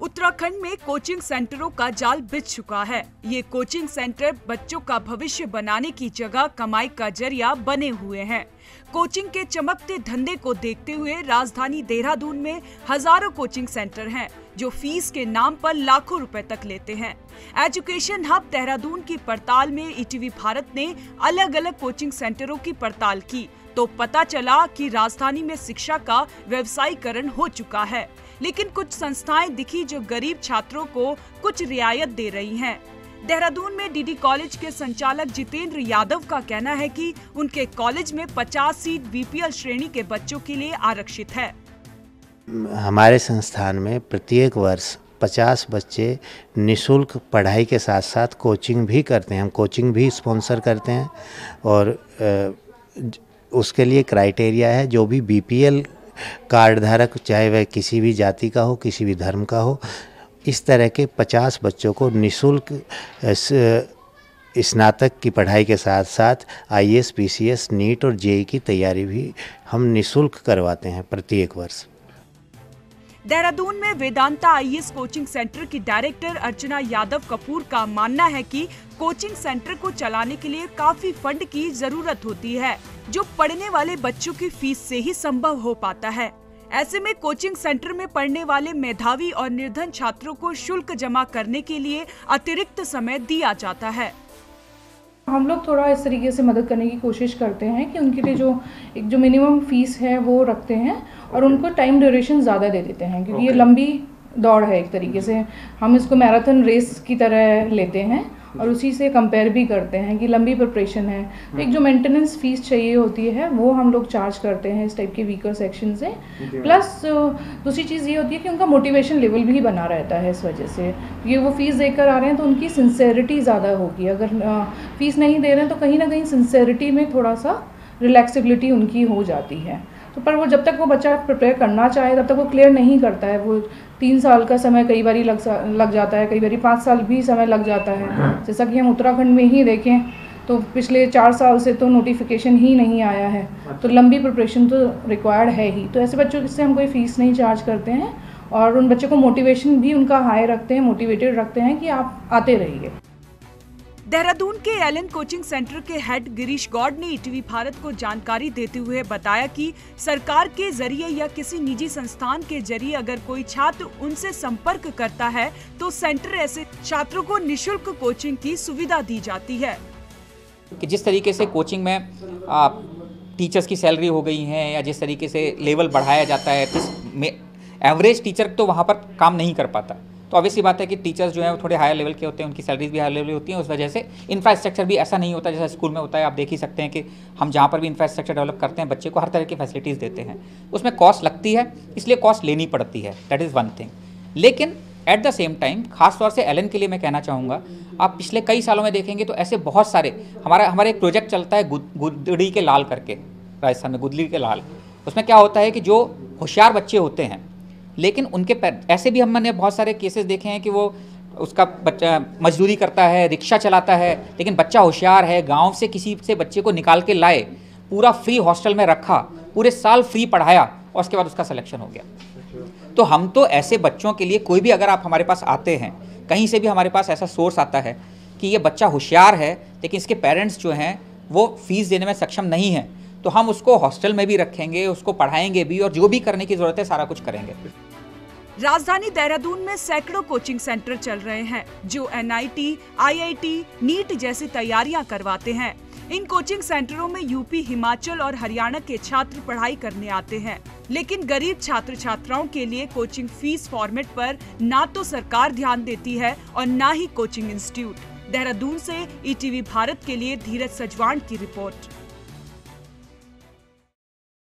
उत्तराखंड में कोचिंग सेंटरों का जाल बिछ चुका है। ये कोचिंग सेंटर बच्चों का भविष्य बनाने की जगह कमाई का जरिया बने हुए हैं। कोचिंग के चमकते धंधे को देखते हुए राजधानी देहरादून में हजारों कोचिंग सेंटर हैं, जो फीस के नाम पर लाखों रुपए तक लेते हैं। एजुकेशन हब देहरादून की पड़ताल में ईटीवी भारत ने अलग अलग कोचिंग सेंटरों की पड़ताल की तो पता चला कि राजधानी में शिक्षा का व्यवसायीकरण हो चुका है, लेकिन कुछ संस्थाएं दिखी जो गरीब छात्रों को कुछ रियायत दे रही हैं। देहरादून में डीडी कॉलेज के संचालक जितेंद्र यादव का कहना है कि उनके कॉलेज में 50 सीट बीपीएल श्रेणी के बच्चों के लिए आरक्षित है। हमारे संस्थान में प्रत्येक वर्ष 50 बच्चे निःशुल्क पढ़ाई के साथ साथ कोचिंग भी करते हैं। हम कोचिंग भी स्पॉन्सर करते हैं और उसके लिए क्राइटेरिया है, जो भी बीपीएल कार्ड धारक, चाहे वह किसी भी जाति का हो, किसी भी धर्म का हो, इस तरह के 50 बच्चों को निःशुल्क स्नातक की पढ़ाई के साथ साथ आईएएस, पीसीएस, नीट और जेईई की तैयारी भी हम निःशुल्क करवाते हैं प्रत्येक वर्ष। देहरादून में वेदांता आईएएस कोचिंग सेंटर की डायरेक्टर अर्चना यादव कपूर का मानना है कि कोचिंग सेंटर को चलाने के लिए काफी फंड की जरूरत होती है, जो पढ़ने वाले बच्चों की फीस से ही संभव हो पाता है। ऐसे में कोचिंग सेंटर में पढ़ने वाले मेधावी और निर्धन छात्रों को शुल्क जमा करने के लिए अतिरिक्त समय दिया जाता है। हम लोग थोड़ा इस तरीके से मदद करने की कोशिश करते हैं कि उनके लिए जो मिनिमम फीस है वो रखते हैं और उनको टाइम ड्यूरेशन ज़्यादा दे देते हैं, क्योंकि ये लंबी दौड़ है। एक तरीके से हम इसको मैराथन रेस की तरह लेते हैं और उसी से कंपेयर भी करते हैं कि लंबी प्रिपरेशन है। तो एक जो मेंटेनेंस फीस चाहिए होती है वो हम लोग चार्ज करते हैं इस टाइप के वीकर सेक्शन से। प्लस दूसरी चीज़ ये होती है कि उनका मोटिवेशन लेवल भी बना रहता है। इस वजह से ये वो फीस देकर आ रहे हैं तो उनकी सिंसेरिटी ज़्यादा होगी। अगर फीस नहीं दे रहे हैं तो कहीं ना कहीं सिंसेरिटी में थोड़ा सा रिलैक्सिबिलिटी उनकी हो जाती है। तो पर वो जब तक वो बच्चा प्रिपेयर करना चाहे तब तक वो क्लियर नहीं करता है। वो 3 साल का समय कई बार लग जाता है, कई बार 5 साल भी समय लग जाता है। जैसा कि हम उत्तराखंड में ही देखें तो पिछले 4 साल से तो नोटिफिकेशन ही नहीं आया है, तो लंबी प्रिपरेशन तो रिक्वायर्ड है ही। तो ऐसे बच्चों से हम कोई फ़ीस नहीं चार्ज करते हैं और उन बच्चों को मोटिवेशन भी उनका हाई रखते हैं, मोटिवेटेड रखते हैं कि आप आते रहिए। देहरादून के एलन कोचिंग सेंटर के हेड गिरीश गौड़ ने ईटीवी भारत को जानकारी देते हुए बताया कि सरकार के जरिए या किसी निजी संस्थान के जरिए अगर कोई छात्र उनसे संपर्क करता है तो सेंटर ऐसे छात्रों को निःशुल्क कोचिंग की सुविधा दी जाती है। कि जिस तरीके से कोचिंग में टीचर्स की सैलरी हो गई है या जिस तरीके से लेवल बढ़ाया जाता है, एवरेज टीचर तो वहाँ पर काम नहीं कर पाता। तो ऑब्वियसली बात है कि टीचर्स जो है वो थोड़े हायर लेवल के होते हैं, उनकी सैलरीज भी हायर लेवल होती हैं। उस वजह से इंफ्रास्ट्रक्चर भी ऐसा नहीं होता जैसा स्कूल में होता है। आप देख ही सकते हैं कि हम जहाँ पर भी इंफ्रास्ट्रक्चर डेवलप करते हैं, बच्चे को हर तरह की फैसिलिटीज़ देते हैं। उसमें कॉस्ट लगती है, इसलिए कॉस्ट लेनी पड़ती है, दैट इज़ वन थिंग। लेकिन एट द सेम टाइम खासतौर से एलन के लिए मैं कहना चाहूँगा, आप पिछले कई सालों में देखेंगे तो ऐसे बहुत सारे हमारे एक प्रोजेक्ट चलता है गुदड़ी के लाल करके, राजस्थान में गुदड़ी के लाल। उसमें क्या होता है कि जो होशियार बच्चे होते हैं, लेकिन उनके ऐसे भी हमने बहुत सारे केसेस देखे हैं कि वो उसका बच्चा मजदूरी करता है, रिक्शा चलाता है, लेकिन बच्चा होशियार है, गांव से किसी से बच्चे को निकाल के लाए, पूरा फ्री हॉस्टल में रखा, पूरे साल फ्री पढ़ाया और उसके बाद उसका सिलेक्शन हो गया। तो हम तो ऐसे बच्चों के लिए, कोई भी अगर आप हमारे पास आते हैं, कहीं से भी हमारे पास ऐसा सोर्स आता है कि ये बच्चा होशियार है लेकिन इसके पेरेंट्स जो हैं वो फीस देने में सक्षम नहीं है, तो हम उसको हॉस्टल में भी रखेंगे, उसको पढ़ाएंगे भी और जो भी करने की जरूरत है सारा कुछ करेंगे। राजधानी देहरादून में सैकड़ों कोचिंग सेंटर चल रहे हैं जो एनआईटी, आईआईटी, नीट जैसी तैयारियां करवाते हैं। इन कोचिंग सेंटरों में यूपी, हिमाचल और हरियाणा के छात्र पढ़ाई करने आते हैं, लेकिन गरीब छात्र छात्राओं के लिए कोचिंग फीस फॉर्मेट पर ना तो सरकार ध्यान देती है और ना ही कोचिंग इंस्टीट्यूट। देहरादून से ईटीवी भारत के लिए धीरज सजवान की रिपोर्ट।